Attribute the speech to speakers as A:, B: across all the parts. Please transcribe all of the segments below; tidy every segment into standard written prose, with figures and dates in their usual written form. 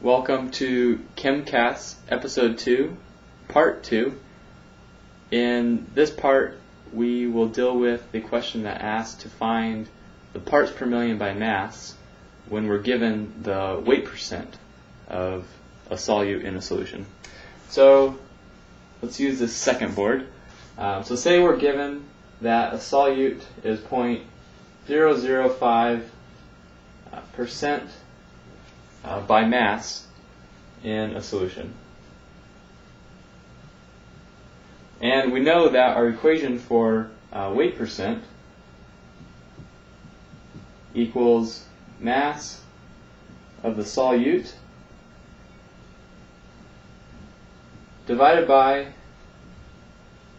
A: Welcome to CHEMCASTS Episode 2, Part 2. In this part, we will deal with the question that asks to find the parts per million by mass when we're given the weight percent of a solute in a solution. So let's use this second board. So say we're given that a solute is 0.005% by mass in a solution. And we know that our equation for weight percent equals mass of the solute divided by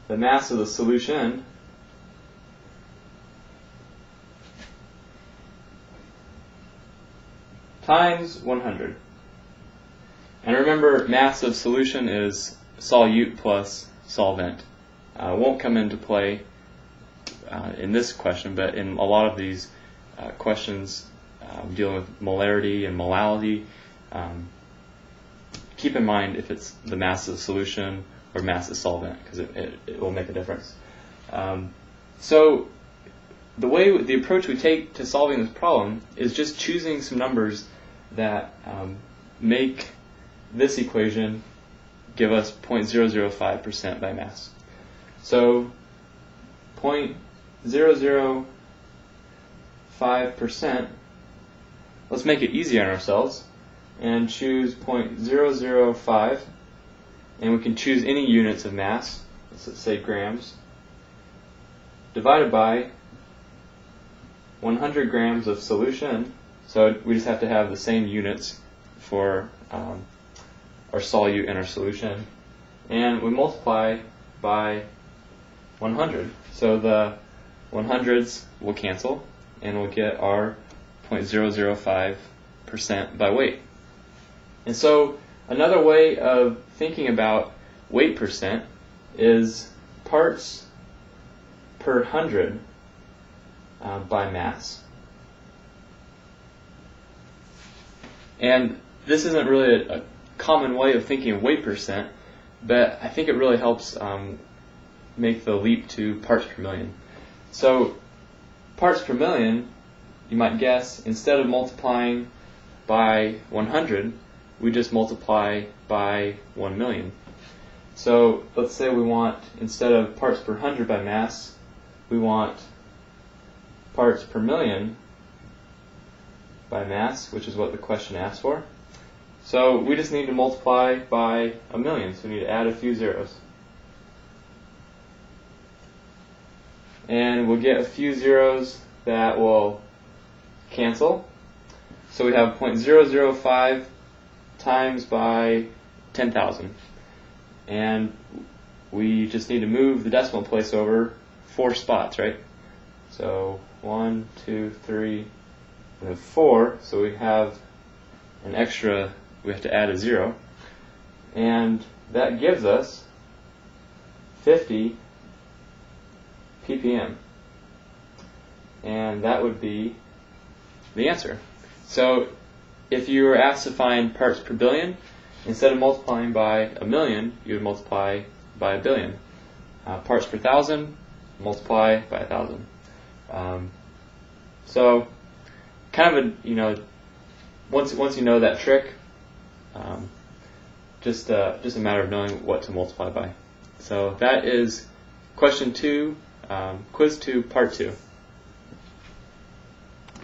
A: the mass of the solution times 100. And remember, mass of solution is solute plus solvent. Won't come into play in this question, but in a lot of these questions dealing with molarity and molality, keep in mind if it's the mass of solution or mass of solvent, because it will make a difference. So the approach we take to solving this problem is just choosing some numbers that make this equation give us 0.005% by mass. So 0.005%, let's make it easy on ourselves and choose 0.005, and we can choose any units of mass, let's say grams, divided by 100 grams of solution. So we just have to have the same units for our solute and our solution, and we multiply by 100. So the 100s will cancel, and we'll get our 0.005% by weight. And so another way of thinking about weight percent is parts per 100 by mass. And this isn't really a common way of thinking of weight percent, but I think it really helps make the leap to parts per million. So parts per million, you might guess, instead of multiplying by 100, we just multiply by 1 million. So let's say we want, instead of parts per 100 by mass, we want parts per million by mass, which is what the question asks for. So we just need to multiply by 1 million, so we need to add a few zeros. And we'll get a few zeros that will cancel. So we have 0.005 times by 10,000. And we just need to move the decimal place over 4 spots, right? So 1, 2, 3, we have 4, so we have an extra, we have to add a 0, and that gives us 50 ppm, and that would be the answer. So if you were asked to find parts per billion, instead of multiplying by 1 million, you would multiply by 1 billion. Parts per thousand, multiply by 1,000. So kind of a, once you know that trick, just a matter of knowing what to multiply by. So that is question 2, quiz 2, part 2.